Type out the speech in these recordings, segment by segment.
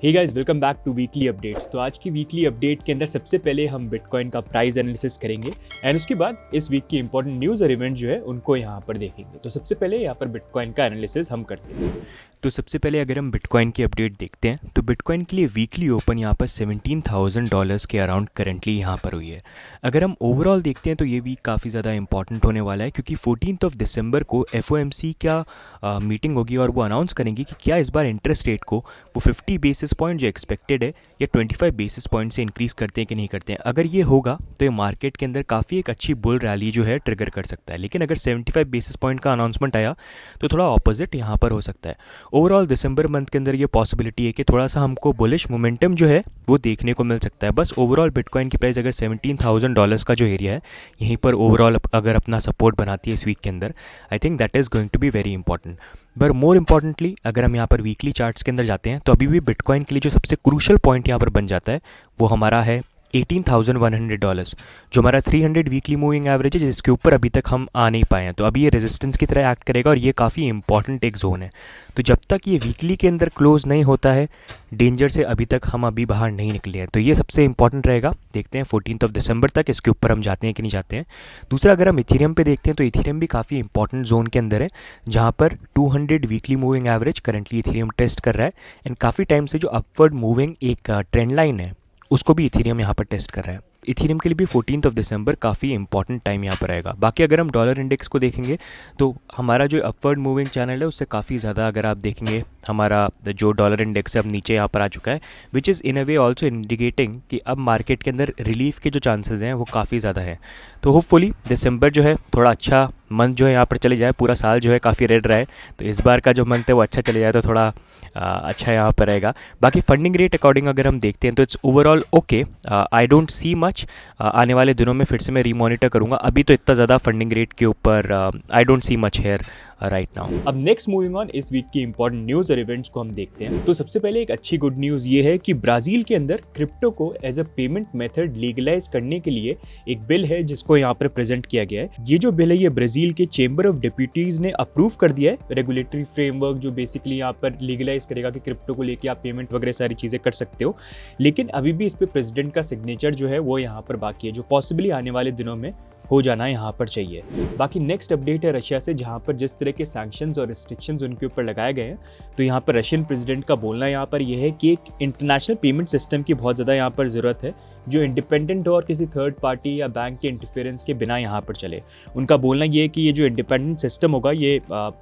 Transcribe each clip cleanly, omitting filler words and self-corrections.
Hey guys, welcome back to weekly updates. तो आज की वीकली अपडेट के अंदर सबसे पहले हम बिटकॉइन का प्राइस एनालिसिस करेंगे एंड उसके बाद इस वीक की इंपॉर्टेंट न्यूज़ और इवेंट जो है उनको यहाँ पर देखेंगे। तो सबसे पहले यहाँ पर बिटकॉइन का एनालिसिस हम करते हैं। तो सबसे पहले अगर हम बिटकॉइन की अपडेट देखते हैं तो बिटकॉइन के लिए वीकली ओपन यहाँ पर $17,000 के अराउंड करंटली यहाँ पर हुई है। अगर हम ओवरऑल देखते हैं तो ये वीक काफ़ी ज़्यादा इंपॉर्टेंट होने वाला है क्योंकि 14 दिसंबर को FOMC का मीटिंग होगी और वो अनाउंस करेंगे कि क्या इस बार इंटरेस्ट रेट को वो 50 बेसिस पॉइंट जो एक्सपेक्टेड है या 25 बेसिस पॉइंट से इंक्रीज़ करते हैं कि नहीं करते हैं। अगर ये होगा तो ये मार्केट के अंदर काफ़ी एक अच्छी बुल रैली जो है ट्रिगर कर सकता है, लेकिन अगर 75 बेसिस पॉइंट का अनाउंसमेंट आया तो थोड़ा ऑपोजिट यहाँ पर हो सकता है। ओवरऑल दिसंबर मंथ के अंदर ये पॉसिबिलिटी है कि थोड़ा सा हमको बुलिश मोमेंटम जो है वो देखने को मिल सकता है। बस ओवरऑल बिटकॉइन की प्राइस अगर $17,000 का जो एरिया है यहीं पर ओवरऑल अगर अपना सपोर्ट बनाती है इस वीक के अंदर, I think that is going to be very important. But more importantly अगर हम यहाँ पर वीकली चार्ट्स के अंदर जाते हैं तो अभी भी बिटकॉइन के लिए जो सबसे क्रूशल पॉइंट यहाँ पर बन जाता है वो हमारा है $18,100, जो हमारा 300 वीकली मूविंग एवरेज है, जिसके ऊपर अभी तक हम आ नहीं पाए हैं। तो अभी ये रेजिस्टेंस की तरह एक्ट करेगा और ये काफ़ी इंपॉर्टेंट एक जोन है। तो जब तक ये वीकली के अंदर क्लोज नहीं होता है, डेंजर से अभी तक हम अभी बाहर नहीं निकले हैं। तो ये सबसे इंपॉर्टेंट रहेगा। देखते हैं 14 दिसंबर तक इसके ऊपर हम जाते हैं कि नहीं जाते हैं। दूसरा अगर हम इथीरियम पे देखते हैं तो इथीरियम भी काफ़ी इंपॉर्टेंट जोन के अंदर है, जहाँ पर 200 weekly moving average currently Ethereum test कर रहा है एंड काफ़ी टाइम से जो अपवर्ड मूविंग एक ट्रेंड लाइन है उसको भी इथीरियम यहाँ पर टेस्ट कर रहा है। इथीरियम के लिए भी 14 दिसंबर काफ़ी इंपॉर्टेंट टाइम यहाँ पर आएगा। बाकी अगर हम डॉलर इंडेक्स को देखेंगे तो हमारा जो अपवर्ड मूविंग चैनल है उससे काफ़ी ज़्यादा अगर आप देखेंगे हमारा जो डॉलर इंडेक्स है अब नीचे यहाँ पर आ चुका है, which is in a way also indicating कि अब मार्केट के अंदर रिलीफ के जो चांसेस हैं वो काफ़ी ज़्यादा है। तो होपफुली दिसंबर जो है थोड़ा अच्छा मंथ जो है यहाँ पर चले जाए। पूरा साल जो है काफ़ी रेड रहा है, तो इस बार का जो मंथ है वो अच्छा चले जाए तो थोड़ा अच्छा यहाँ पर रहेगा। बाकी फंडिंग रेट अकॉर्डिंग अगर हम देखते हैं तो it's overall okay. I don't see much. आने वाले दिनों में फिर से मैं रीमॉनिटर करूँगा। अभी तो इतना ज़्यादा फंडिंग रेट के ऊपर I don't see much here right now. अब नेक्स्ट मूविंग ऑन इस वीक की इंपॉर्टेंट न्यूज़ और इवेंट्स को हम देखते हैं। तो सबसे पहले एक अच्छी गुड न्यूज़ ये है कि ब्राज़ील के अंदर क्रिप्टो को as a payment method legalize करने के लिए एक बिल है जिसको यहाँ पर प्रेजेंट किया गया है। ये जो बिल है ये ब्राज़ील के चेंबर ऑफ डिप्यूटीज ने अप्रूव कर दिया है। रेगुलेटरी फ्रेमवर्क जो बेसिकली यहाँ पर लीगलाइज करेगा कि क्रिप्टो को लेके आप पेमेंट वगैरह सारी चीज़ें कर सकते हो, लेकिन अभी भी इस पर प्रेसिडेंट का सिग्नेचर जो है वो यहाँ पर बाकी है, जो पॉसिबली आने वाले दिनों में हो जाना यहाँ पर चाहिए। बाकी नेक्स्ट अपडेट है रशिया से, जहाँ पर जिस तरह के सैंक्शंस और रिस्ट्रिक्शंस उनके ऊपर लगाए गए हैं, तो यहाँ पर रशियन प्रेसिडेंट का बोलना यहाँ पर यह है कि एक इंटरनेशनल पेमेंट सिस्टम की बहुत ज़्यादा यहाँ पर ज़रूरत है जो इंडिपेंडेंट हो और किसी थर्ड पार्टी या बैंक के इंटरफेरेंस के बिना यहाँ पर चले। उनका बोलना ये है कि ये जो इंडिपेंडेंट सिस्टम होगा ये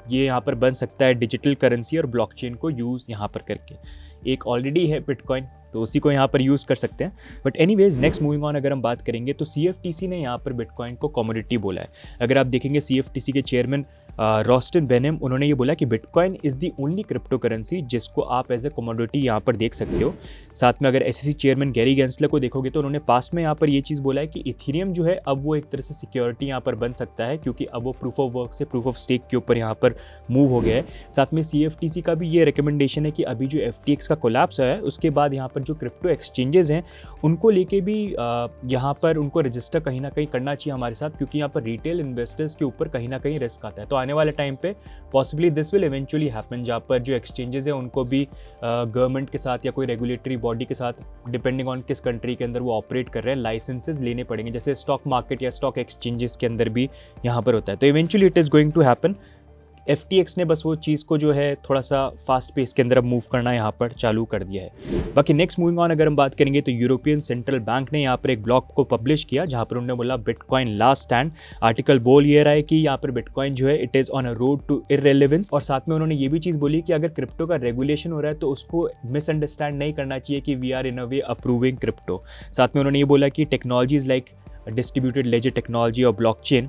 यहाँ पर बन सकता है डिजिटल करेंसी और ब्लॉकचेन को यूज़ यहाँ पर करके। एक ऑलरेडी है बिटकॉइन, तो उसी को यहाँ पर यूज़ कर सकते हैं। But anyways next moving on अगर हम बात करेंगे तो CFTC ने यहाँ पर बिटकॉइन को कमोडिटी बोला है। अगर आप देखेंगे CFTC के चेयरमैन रॉस्टन बेनेम, उन्होंने ये बोला कि bitcoin is the only crypto currency जिसको आप एज ए कमोडिटी यहाँ पर देख सकते हो। साथ में अगर SEC चेयरमैन गैरी गेंसलर को देखोगे तो उन्होंने पास्ट में यहाँ पर ये चीज़ बोला है कि इथीरियम जो है अब वो एक तरह से सिक्योरिटी यहाँ पर बन सकता है, क्योंकि अब वो प्रूफ ऑफ वर्क से प्रूफ ऑफ स्टेक के ऊपर यहाँ पर मूव हो गया है। साथ में CFTC का भी ये रिकमेंडेशन है कि अभी जो FTX का कोलैप्स है उसके बाद यहाँ पर जो क्रिप्टो एक्सचेंजेस हैं उनको लेके भी यहाँ पर उनको रजिस्टर कहीं ना कहीं करना चाहिए हमारे साथ, क्योंकि यहाँ पर रिटेल इन्वेस्टर्स के ऊपर कहीं ना कहीं रिस्क आता है। तो आने वाले टाइम पे possibly this will eventually happen, जहाँ पर जो एक्सचेंजेस हैं उनको भी गवर्नमेंट के साथ या कोई रेगुलेटरी बॉडी के साथ, डिपेंडिंग ऑन किस कंट्री के अंदर वो ऑपरेट कर रहे हैं, लाइसेंसेस लेने पड़ेंगे, जैसे स्टॉक मार्केट या स्टॉक एक्सचेंजेस के अंदर भी यहाँ पर होता है। तो eventually it is going to happen. FTX ने बस वो चीज़ को जो है थोड़ा सा फास्ट पेस के अंदर अब मूव करना यहाँ पर चालू कर दिया है। बाकी नेक्स्ट मूविंग ऑन अगर हम बात करेंगे तो यूरोपियन सेंट्रल बैंक ने यहाँ पर एक ब्लॉग को पब्लिश किया जहाँ पर उन्होंने बोला बिटकॉइन लास्ट स्टैंड। आर्टिकल बोल ये रहा है कि यहाँ पर बिटकॉइन जो है it is on a road to irrelevance, और साथ में उन्होंने ये भी चीज़ बोली कि अगर क्रिप्टो का रेगुलेशन हो रहा है तो उसको मिसअंडरस्टैंड नहीं करना चाहिए कि we are in a way approving crypto. साथ में उन्होंने ये बोला कि technologies like distributed ledger technology और ब्लॉकचेन,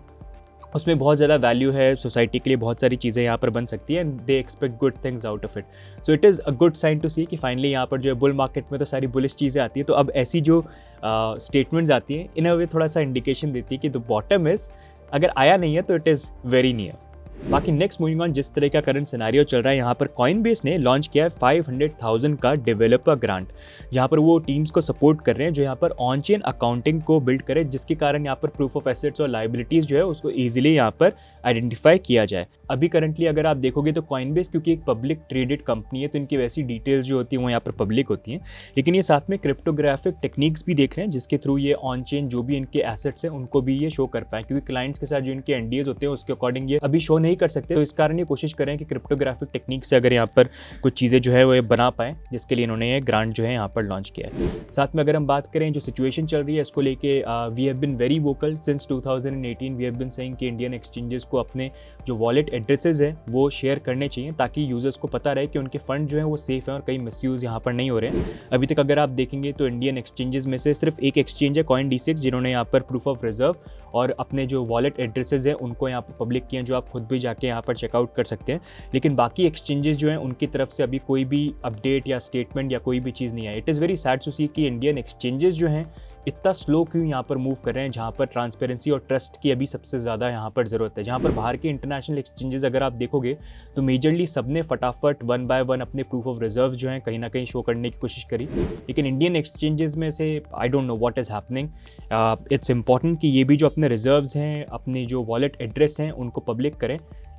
उसमें बहुत ज़्यादा वैल्यू है, सोसाइटी के लिए बहुत सारी चीज़ें यहाँ पर बन सकती है and they expect good things out of it. So it is a good sign to see कि फाइनली यहाँ पर जो है बुल मार्केट में तो सारी बुलिश चीज़ें आती है, तो अब ऐसी जो स्टेटमेंट्स आती हैं इन अ वे थोड़ा सा इंडिकेशन देती है कि द बॉटम इज़, अगर आया नहीं है तो इट इज़ वेरी नियर। बाकी नेक्स्ट मूविंग ऑन, जिस तरह का करंट सिनेरियो चल रहा है यहाँ पर कॉइनबेस ने लॉन्च किया है 500,000 का डेवलपर ग्रांट, जहाँ पर वो टीम्स को सपोर्ट कर रहे हैं जो यहाँ पर ऑन चेन अकाउंटिंग को बिल्ड करे, जिसके कारण यहाँ पर प्रूफ ऑफ एसेट्स और लाइबिलिटीज जो है उसको ईजिली यहाँ पर आइडेंटिफाई किया जाए। अभी करंटली अगर आप देखोगे तो कॉइनबेस क्योंकि एक पब्लिक ट्रेडेड कंपनी है तो इनकी वैसी डिटेल्स जो होती हैं वो यहाँ पर पब्लिक होती हैं, लेकिन ये साथ में क्रिप्टोग्राफिक टेक्निक्स भी देख रहे हैं जिसके थ्रू ये ऑन चेन जो भी इनके एसेट्स हैं उनको भी ये शो कर पाए, क्योंकि क्लाइंट्स के साथ जो इनके एनडीएज होते हैं उसके अकॉर्डिंग ये अभी शो नहीं कर सकते, तो इस कारण ये कोशिश करें कि क्रिप्टोग्राफिक टेक्निक से अगर यहाँ पर कुछ चीज़ें जो है वो ये बना पाएँ, जिसके लिए इन्होंने ये ग्रांट जो है यहाँ पर लॉन्च किया है। साथ में अगर हम बात करें जो सिचुएशन चल रही है इसको लेके we have been very vocal since 2018, we have been saying कि इंडियन एक्सचेंजेस को अपने जो वॉलेट एड्रेसेस हैं वो शेयर करने चाहिए ताकि यूजर्स को पता रहे कि उनके फंड जो है वो सेफ है और कहीं मिसयूज़ यहाँ पर नहीं हो रहे हैं। अभी तक अगर आप देखेंगे तो इंडियन एक्सचेंजेस में से सिर्फ एक एक्सचेंज है CoinDesk जिन्होंने यहाँ पर प्रूफ ऑफ रिजर्व और अपने जो वॉलेट एड्रेसेस हैं उनको यहाँ पर पब्लिक किए हैं, जो आप खुद भी जाके यहाँ पर चेकआउट कर सकते हैं, लेकिन बाकी एक्सचेंजेस जो हैं उनकी तरफ से अभी कोई भी अपडेट या स्टेटमेंट या कोई भी चीज़ नहीं आई। It is very sad to see कि इंडियन एक्सचेंजेस जो हैं इतना स्लो क्यों यहाँ पर मूव कर रहे हैं, जहाँ पर ट्रांसपेरेंसी और ट्रस्ट की अभी सबसे ज़्यादा यहाँ पर ज़रूरत है। जहाँ पर बाहर के इंटरनेशनल एक्सचेंजेस अगर आप देखोगे तो मेजरली सबने फटाफट 1 by 1 अपने प्रूफ ऑफ रिजर्व जो है कहीं ना कहीं शो करने की कोशिश करी, लेकिन इंडियन एक्सचेंजेस में से I don't know what is happening. It's important कि ये भी जो अपने रिजर्व्स हैं, अपने जो वॉलेट एड्रेस हैं उनको पब्लिक करें,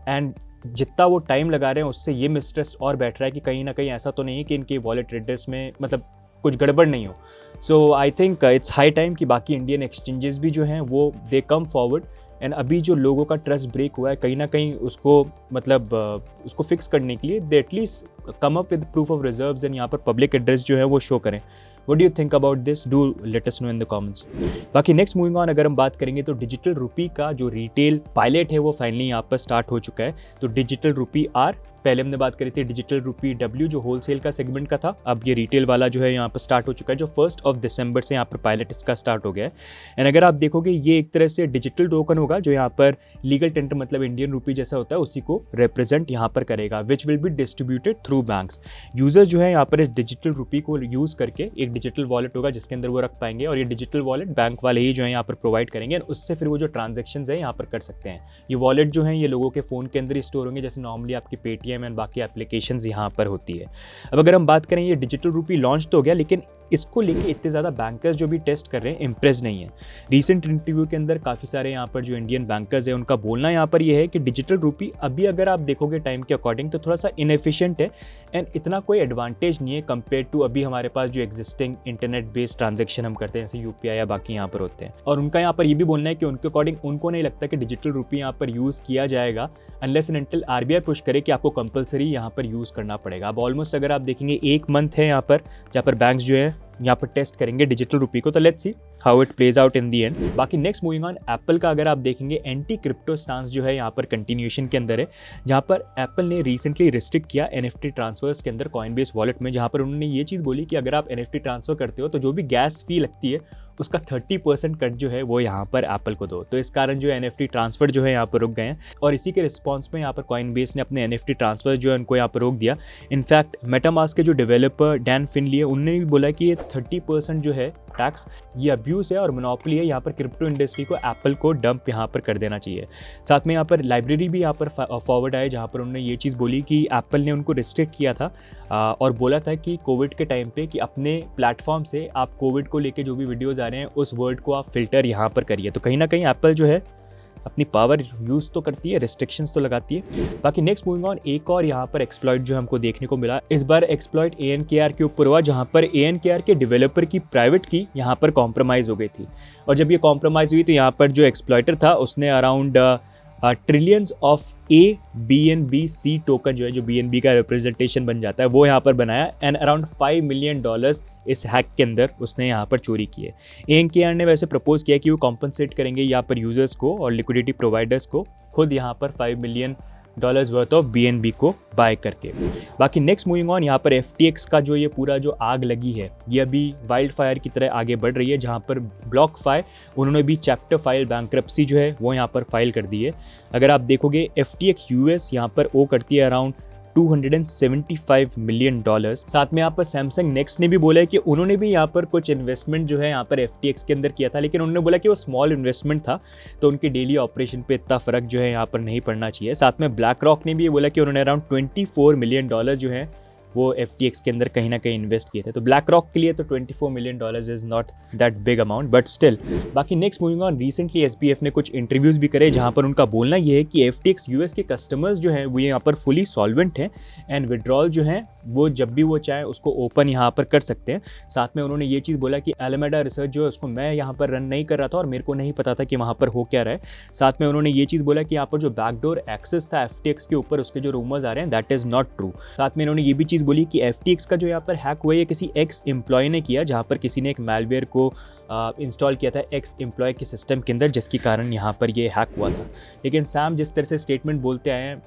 एंड जितना वो टाइम लगा रहे हैं उससे ये मिसट्रस्ट और बैठ रहा है कि कहीं ना कहीं ऐसा तो नहीं है कि इनके वॉलेट एड्रेस में मतलब कुछ गड़बड़ नहीं हो। So I think it's high time कि बाकी इंडियन एक्सचेंजेस भी जो हैं वो दे कम फॉरवर्ड, एंड अभी जो लोगों का ट्रस्ट ब्रेक हुआ है कहीं ना कहीं उसको मतलब उसको फिक्स करने के लिए they at least come up with proof of reserves and यहाँ पर पब्लिक एड्रेस जो है वो शो करें। What do you think about this? Do let us know in the comments. बाकी नेक्स्ट मूविंग ऑन अगर हम बात करेंगे तो डिजिटल रुपी का जो रिटेल पायलट है वो फाइनली यहाँ पर स्टार्ट हो चुका है। तो डिजिटल रुपी आर, पहले हमने बात करी थी डिजिटल रुपी डब्ल्यू जो होलसेल का सेगमेंट का था, अब ये रिटेल वाला जो है यहाँ पर स्टार्ट हो चुका है, जो 1 दिसंबर से यहाँ पर पायलट इसका स्टार्ट हो गया है। एंड अगर आप देखोगे ये एक तरह से डिजिटल टोकन होगा जो यहाँ पर लीगल टेंडर मतलब इंडियन रुपी जैसा होता है उसी को रिप्रेजेंट यहाँ पर करेगा, which will be distributed through banks. Users जो है यहाँ पर इस डिजिटल रुपी को यूज़ करके एक डिजिटल वॉलेट होगा जिसके अंदर वो रख पाएंगे, और ये डिजिटल वॉलेट बैंक वाले ही जो है यहाँ पर प्रोवाइड करेंगे, और उससे फिर वो जो ट्रांजेक्शन्स है यहाँ पर कर सकते हैं। ये वॉलेट जो है ये लोगों के फ़ोन के अंदर ही स्टोर होंगे जैसे नॉर्मली आपकी पेटीएम एंड बाकी एप्लीकेशंस यहाँ पर होती है। अब अगर हम बात करें ये डिजिटल रुपी लॉन्च तो हो गया, लेकिन इसको लेके इतने ज़्यादा बैंकर्स जो भी टेस्ट कर रहे हैं इम्प्रेस नहीं है। रीसेंट इंटरव्यू के अंदर काफ़ी सारे यहाँ पर जो इंडियन बैंकर्स हैं उनका बोलना यहाँ पर ये है कि डिजिटल रुपी अभी अगर आप देखोगे टाइम के अकॉर्डिंग तो थोड़ा सा इनएफिशिएंट है, एंड इतना कोई एडवांटेज नहीं है कंपेयर टू अभी हमारे पास जो एग्जिस्टिंग इंटरनेट बेस्ड ट्रांजेक्शन हम करते हैं जैसे यूपीआई या बाकी यहाँ पर होते हैं। और उनका यहाँ पर ये भी बोलना है कि उनके अकॉर्डिंग उनको नहीं लगता कि डिजिटल रुपी यहाँ पर यूज़ किया जाएगा unless and until RBI push करे कि आपको कंपलसरी यहाँ पर यूज़ करना पड़ेगा। अब ऑलमोस्ट अगर आप देखेंगे 1 मंथ है यहाँ पर जहाँ पर बैंक्स जो है यहाँ पर टेस्ट करेंगे डिजिटल रुपी को, तो let's see how it plays out in the and. बाकी नेक्स्ट मूविंग ऑन एप्पल का अगर आप देखेंगे एंटी क्रिप्टो स्टांस जो है यहाँ पर कंटिन्यूएशन के अंदर है, जहाँ पर एप्पल ने रिसेंटली रिस्ट्रिक्ट किया एनएफटी ट्रांसफर्स के अंदर कॉइनबेस वॉलेट में, जहाँ पर उन्होंने ये चीज़ बोली कि अगर आप एनएफटी ट्रांसफर करते हो तो जो भी गैस फी लगती है उसका 30% कट जो है वो यहाँ पर एप्पल को दो। तो इस कारण जो एनएफटी ट्रांसफर जो है यहाँ पर रुक गए हैं, और इसी के रिस्पॉन्स में यहाँ पर कॉइनबेस ने अपने एनएफटी ट्रांसफर जो है उनको यहाँ पर रोक दिया। इनफैक्ट मेटामास्क के जो डेवलपर डैन फिनली है उन्होंने भी बोला कि ये 30% जो है टैक्स ये अब्यूज़ है और मोनोपोली है, यहाँ पर क्रिप्टो इंडस्ट्री को एप्पल को डंप यहाँ पर कर देना चाहिए। साथ में यहाँ पर लाइब्रेरी भी यहाँ पर फॉरवर्ड आए जहाँ पर उन्होंने ये चीज़ बोली कि एप्पल ने उनको रिस्ट्रिक्ट किया था और बोला था कि कोविड के टाइम पे कि अपने प्लेटफॉर्म से आप कोविड को लेके जो भी वीडियोज़ आ रहे हैं उस वर्ड को आप फिल्टर यहाँ पर करिए। तो कहीं ना कहीं एप्पल जो है अपनी पावर यूज़ तो करती है, रिस्ट्रिक्शंस तो लगाती है। बाकी नेक्स्ट मूविंग ऑन एक और यहाँ पर एक्सप्लॉइट जो हमको देखने को मिला, इस बार एक्सप्लॉइट ANKR के ऊपर हुआ जहाँ पर ANKR के डेवलपर की प्राइवेट की यहाँ पर कॉम्प्रोमाइज़ हो गई थी, और जब ये कॉम्प्रोमाइज़ हुई तो यहाँ पर जो एक्सप्लॉइटर था उसने around trillions of BNBC token जो है जो BNB का रिप्रेजेंटेशन बन जाता है वो यहाँ पर बनाया, एंड अराउंड $5 मिलियन इस हैक के अंदर उसने यहाँ पर चोरी की है। ANKR ने वैसे प्रपोज किया कि वो कॉम्पनसेट करेंगे यहाँ पर यूजर्स को और लिक्विडिटी प्रोवाइडर्स को खुद यहाँ पर $5 मिलियन वर्थ ऑफ BNB को बाय करके। बाकी नेक्स्ट मूविंग ऑन यहाँ पर FTX का जो ये पूरा जो आग लगी है ये अभी वाइल्ड फायर की तरह आगे बढ़ रही है, जहाँ पर BlockFi उन्होंने भी चैप्टर फाइल बैंक्रप्सी जो है वो यहाँ पर फाइल कर दी है। अगर आप देखोगे FTX US यहाँ पर ओ करती है अराउंड $275 मिलियन। साथ में यहाँ पर सैमसंग नेक्स्ट ने भी बोला है कि उन्होंने भी यहाँ पर कुछ इन्वेस्टमेंट जो है यहाँ पर FTX के अंदर किया था, लेकिन उन्होंने बोला कि वो स्मॉल इन्वेस्टमेंट था, तो उनके डेली ऑपरेशन पे इतना फर्क जो है यहाँ पर नहीं पड़ना चाहिए। साथ में ब्लैक रॉक ने भी ये बोला कि उन्होंने अराउंड $24 मिलियन जो है वो FTX के अंदर कहीं ना कहीं इन्वेस्ट किए थे। तो ब्लैक रॉक के लिए तो $24 million is not that big amount, but still. बाकी next moving on, recently SBF ने कुछ इंटरव्यूज़ भी करे जहाँ पर उनका बोलना ये है कि FTX US के कस्टमर्स जो हैं वो यहाँ पर फुली सॉल्वेंट हैं एंड विड्रॉल जो है वो जब भी वो चाहे उसको ओपन यहाँ पर कर सकते हैं। साथ में उन्होंने ये चीज़ बोला कि एलामेडा रिसर्च जो है उसको मैं यहाँ पर रन नहीं कर रहा था और मेरे को नहीं पता था कि वहाँ पर हो क्या रहा है। साथ में उन्होंने ये चीज़ बोला कि यहाँ पर जो बैकडोर एक्सेस था FTX के ऊपर, उसके जो रूमर्स आ रहे हैं दैट इज़ नॉट ट्रू। साथ में इन्होंने ये भी चीज़ बोली कि FTX का जो यहाँ पर हैक हुआ है किसी एक्स एम्प्लॉय ने किया, जहाँ पर किसी ने एक मैलवेयर को इंस्टॉल किया था एक्स एम्प्लॉय के सिस्टम के अंदर, जिसके कारण यहाँ पर ये हैक हुआ था। लेकिन सैम जिस तरह से स्टेटमेंट बोलते आए हैं,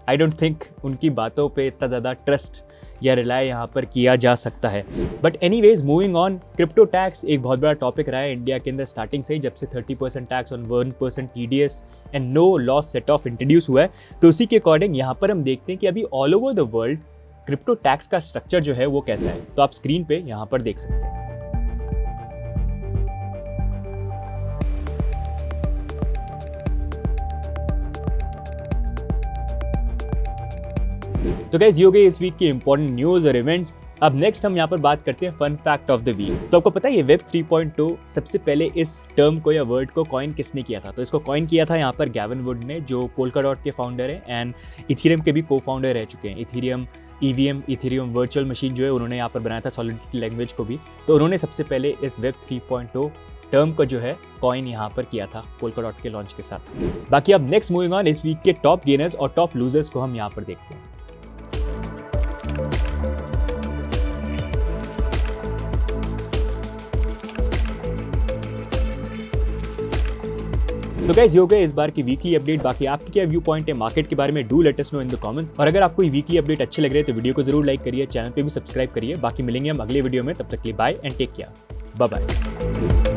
आई डोंट थिंक उनकी बातों पे इतना ज़्यादा ट्रस्ट या रिलाय यहाँ पर किया जा सकता है। But anyways moving on, crypto tax एक बहुत बड़ा टॉपिक रहा है इंडिया के अंदर स्टार्टिंग से ही, जब से 30% tax on 1% TDS and no loss set off introduce हुआ है। तो उसी के अकॉर्डिंग यहाँ पर हम देखते हैं कि अभी all over the world crypto tax का स्ट्रक्चर जो है वो कैसा है। तो आप स्क्रीन पे यहाँ पर देख सकते हैं। तो गाइस ये हो गई इस वीक की इंपॉर्टेंट न्यूज़ और इवेंट्स। अब नेक्स्ट हम यहाँ पर बात करते हैं fun fact of the week. तो आपको पता है ये वेब 3.2 सबसे पहले इस टर्म को या वर्ड को कॉइन किसने किया था? तो इसको कॉइन किया था यहाँ पर गैविन वुड ने, जो पोल्काडॉट के फाउंडर हैं एंड इथेरियम के भी को फाउंडर रह चुके हैं। Ethereum EVM Ethereum virtual machine जो है उन्होंने यहाँ पर बनाया था, सॉलिडिटी लैंग्वेज को भी। तो उन्होंने सबसे पहले इस वेब 3.0 टर्म को जो है कॉइन यहाँ पर किया था पोल्काडॉट के लॉन्च के साथ। बाकी अब नेक्स्ट मूविंग ऑन, इस वीक के टॉप गेनर्स और टॉप लूजर्स को हम यहाँ पर देखते हैं। तो गाइस ये हो गए इस बार की वीकली अपडेट। बाकी आपकी क्या व्यू पॉइंट है मार्केट के बारे में, do let us know in the comments. और अगर आपको ये वीकली अपडेट अच्छे लग रहे हैं तो वीडियो को जरूर लाइक करिए, चैनल पे भी सब्सक्राइब करिए। बाकी मिलेंगे हम अगले वीडियो में, तब तक के लिए bye and take care, bye bye.